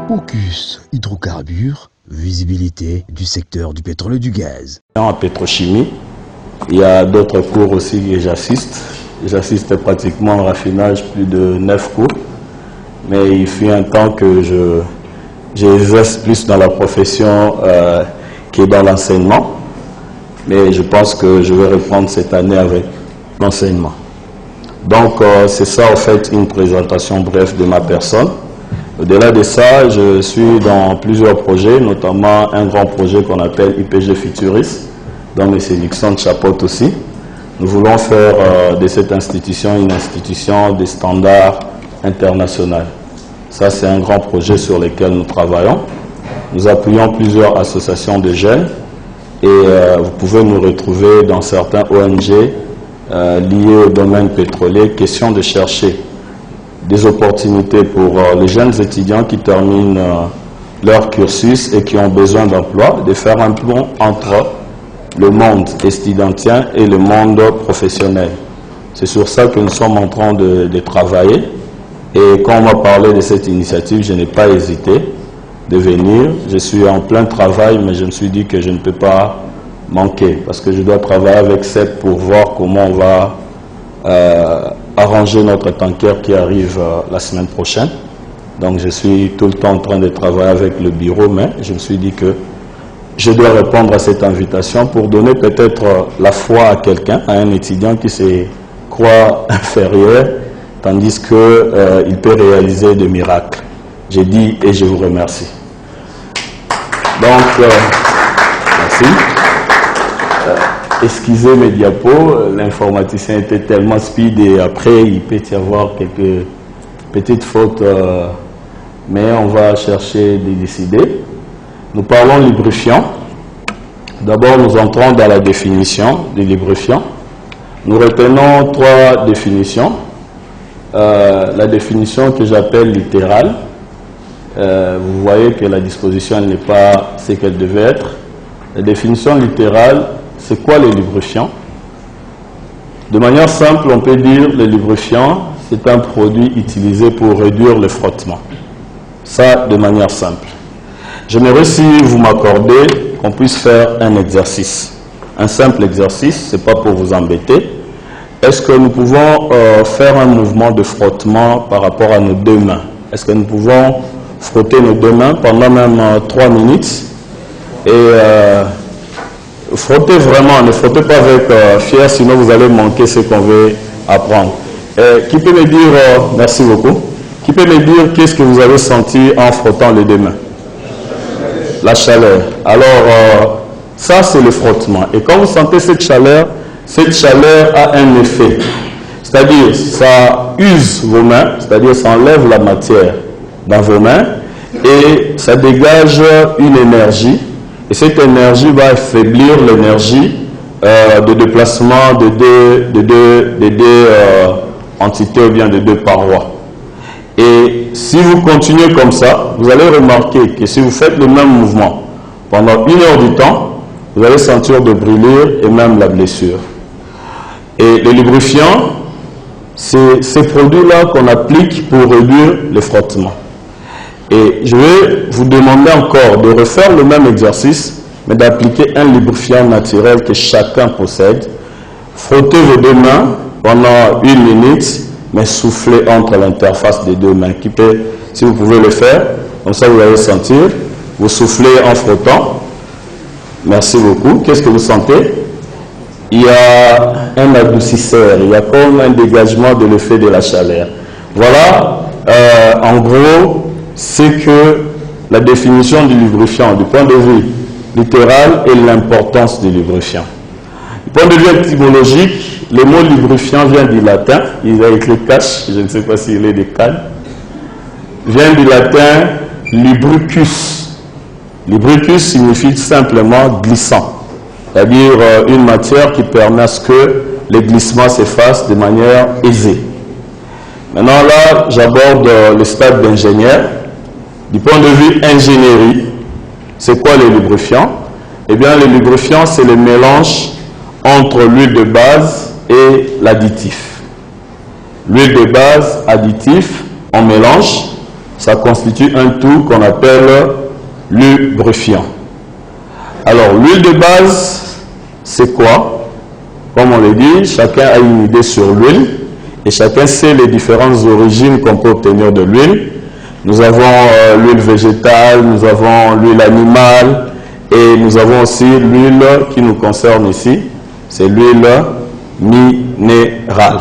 Ocus Hydrocarbures, visibilité du secteur du pétrole et du gaz. En pétrochimie, il y a d'autres cours aussi que j'assiste. J'assiste pratiquement au raffinage, plus de 9 cours. Mais il fut un temps que j'exerce plus dans la profession que dans l'enseignement. Mais je pense que je vais reprendre cette année avec l'enseignement. Donc c'est ça en fait une présentation brève de ma personne. Au-delà de ça, je suis dans plusieurs projets, notamment un grand projet qu'on appelle IPG Futurist, dont M. Nixon chapeaute aussi. Nous voulons faire de cette institution une institution des standards internationaux. Ça, c'est un grand projet sur lequel nous travaillons. Nous appuyons plusieurs associations de jeunes et vous pouvez nous retrouver dans certains ONG liés au domaine pétrolier. Question de chercher des opportunités pour les jeunes étudiants qui terminent leur cursus et qui ont besoin d'emploi, de faire un pont entre le monde estudiantien et le monde professionnel. C'est sur ça que nous sommes en train de travailler. Et quand on m'a parlé de cette initiative, je n'ai pas hésité de venir. Je suis en plein travail, mais je me suis dit que je ne peux pas manquer parce que je dois travailler avec Seb pour voir comment on va arranger notre tanker qui arrive la semaine prochaine. Donc je suis tout le temps en train de travailler avec le bureau, mais je me suis dit que je dois répondre à cette invitation pour donner peut-être la foi à quelqu'un, à un étudiant qui se croit inférieur, tandis qu'il peut réaliser des miracles. J'ai dit et je vous remercie. Donc, merci. Excusez mes diapos, l'informaticien était tellement speed et après il peut y avoir quelques petites fautes, mais on va chercher de décider. Nous parlons lubrifiant. D'abord, nous entrons dans la définition du lubrifiant. Nous retenons 3 définitions. La définition que j'appelle littérale. Vous voyez que la disposition n'est pas ce qu'elle devait être. La définition littérale, c'est quoi le lubrifiant? De manière simple, on peut dire que le lubrifiant, c'est un produit utilisé pour réduire le frottement. Ça, de manière simple. J'aimerais, si vous m'accordez, qu'on puisse faire un exercice. Un simple exercice, ce n'est pas pour vous embêter. Est-ce que nous pouvons faire un mouvement de frottement par rapport à nos 2 mains? Est-ce que nous pouvons frotter nos 2 mains pendant même 3 minutes? Et frottez vraiment, ne frottez pas avec fier, sinon vous allez manquer ce qu'on veut apprendre. Qui peut me dire, merci beaucoup, qui peut me dire qu'est-ce que vous avez senti en frottant les 2 mains? La chaleur. Alors, ça c'est le frottement. Et quand vous sentez cette chaleur a un effet. C'est-à-dire, ça use vos mains, c'est-à-dire ça enlève la matière dans vos mains et ça dégage une énergie. Et cette énergie va affaiblir l'énergie de déplacement de deux entités ou bien de 2 parois. Et si vous continuez comme ça, vous allez remarquer que si vous faites le même mouvement pendant 1 heure du temps, vous allez sentir de brûlure et même la blessure. Et le lubrifiant, c'est ces produits-là qu'on applique pour réduire le frottement. Et je vais vous demander encore de refaire le même exercice, mais d'appliquer un lubrifiant naturel que chacun possède. Frottez vos 2 mains pendant 1 minute, mais soufflez entre l'interface des 2 mains. Si vous pouvez le faire, comme ça vous allez sentir. Vous soufflez en frottant. Merci beaucoup. Qu'est-ce que vous sentez? Il y a un adoucisseur, il y a comme un dégagement de l'effet de la chaleur. Voilà, en gros, c'est que la définition du lubrifiant, du point de vue littéral, et l'importance du lubrifiant. Du point de vue étymologique, le mot lubrifiant vient du latin, il a écrit cache, je ne sais pas s'il est des cannes, vient du latin lubricus. Lubricus signifie simplement glissant, c'est-à-dire une matière qui permet à ce que les glissements s'effacent de manière aisée. Maintenant là, j'aborde le stade d'ingénieur. Du point de vue ingénierie, c'est quoi le lubrifiant? Eh bien, le lubrifiant, c'est le mélange entre l'huile de base et l'additif. L'huile de base, additif, on mélange ça constitue un tout qu'on appelle lubrifiant. Alors, l'huile de base, c'est quoi? Comme on le dit, chacun a une idée sur l'huile et chacun sait les différentes origines qu'on peut obtenir de l'huile. Nous avons l'huile végétale, nous avons l'huile animale et nous avons aussi l'huile qui nous concerne ici, c'est l'huile minérale.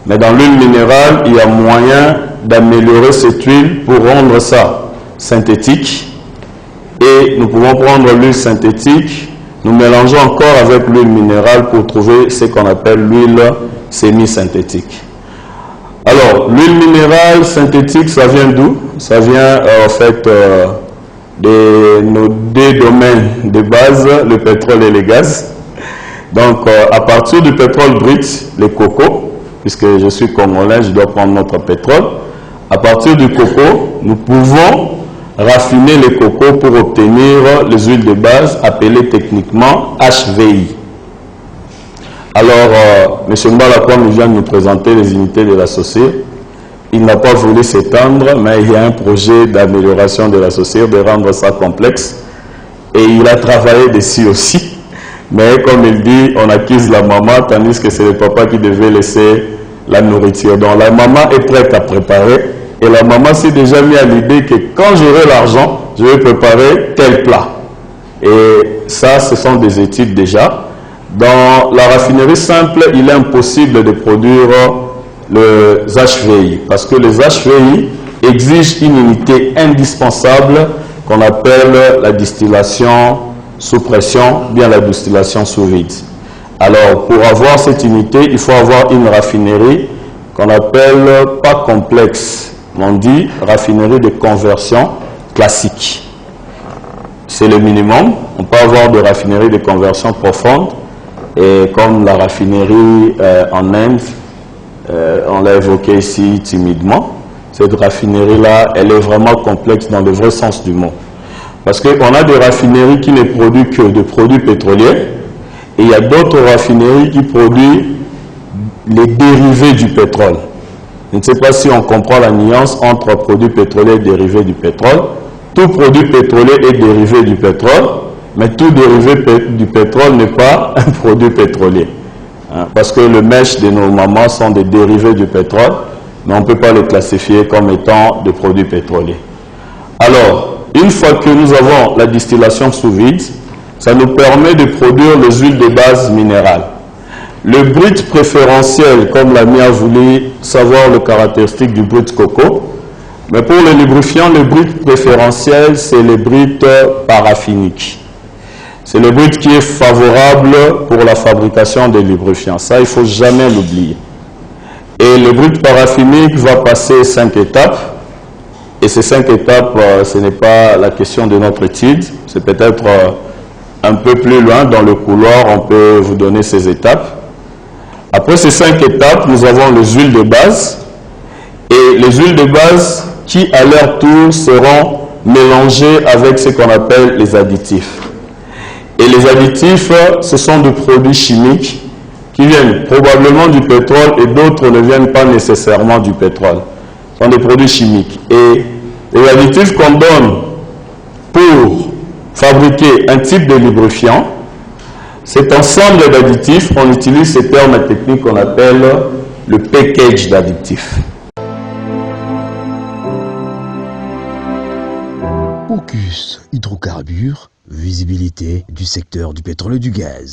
Mais dans l'huile minérale, il y a moyen d'améliorer cette huile pour rendre ça synthétique. Et nous pouvons prendre l'huile synthétique, nous mélangeons encore avec l'huile minérale pour trouver ce qu'on appelle l'huile semi-synthétique. Alors, l'huile minérale synthétique, ça vient d'où? Ça vient en fait de nos deux domaines de base, le pétrole et le gaz. Donc, à partir du pétrole brut, le coco, puisque je suis congolais, je dois prendre notre pétrole. À partir du coco, nous pouvons raffiner le coco pour obtenir les huiles de base appelées techniquement HVI. Alors, M. Mbalakwam vient de nous présenter les unités de l'associé. Il n'a pas voulu s'étendre, mais il y a un projet d'amélioration de l'associé, de rendre ça complexe. Et il a travaillé dessus aussi. Mais comme il dit, on accuse la maman, tandis que c'est le papa qui devait laisser la nourriture. Donc la maman est prête à préparer. Et la maman s'est déjà mis à l'idée que quand j'aurai l'argent, je vais préparer tel plat. Et ça, ce sont des études déjà. Dans la raffinerie simple, il est impossible de produire les HVI. Parce que les HVI exigent une unité indispensable qu'on appelle la distillation sous pression, bien la distillation sous vide. Alors, pour avoir cette unité, il faut avoir une raffinerie qu'on appelle pas complexe. On dit raffinerie de conversion classique. C'est le minimum. On peut avoir des raffineries de conversion profonde. Et comme la raffinerie en Inde, on l'a évoqué ici timidement, cette raffinerie-là, elle est vraiment complexe dans le vrai sens du mot. Parce qu'on a des raffineries qui ne produisent que des produits pétroliers, et il y a d'autres raffineries qui produisent les dérivés du pétrole. Je ne sais pas si on comprend la nuance entre produits pétroliers et dérivés du pétrole. Tout produit pétrolier est dérivé du pétrole, mais tout dérivé du pétrole n'est pas un produit pétrolier. Parce que le mèche de nos mamans sont des dérivés du pétrole, mais on ne peut pas les classifier comme étant des produits pétroliers. Alors, une fois que nous avons la distillation sous vide, ça nous permet de produire les huiles de base minérales. Le brut préférentiel, comme l'ami a voulu savoir le caractéristique du brut coco, mais pour le lubrifiant, le brut préférentiel, c'est le brut paraffinique. C'est le brut qui est favorable pour la fabrication des lubrifiants. Ça, il ne faut jamais l'oublier. Et le brut paraffinique va passer 5 étapes. Et ces 5 étapes, ce n'est pas la question de notre étude. C'est peut-être un peu plus loin dans le couloir, on peut vous donner ces étapes. Après ces 5 étapes, nous avons les huiles de base. Et les huiles de base qui, à leur tour, seront mélangées avec ce qu'on appelle les additifs. Et les additifs, ce sont des produits chimiques qui viennent probablement du pétrole et d'autres ne viennent pas nécessairement du pétrole. Ce sont des produits chimiques. Et les additifs qu'on donne pour fabriquer un type de lubrifiant, cet ensemble d'additifs, on utilise ce terme technique qu'on appelle le package d'additifs. Focus Hydrocarbures, visibilité du secteur du pétrole et du gaz.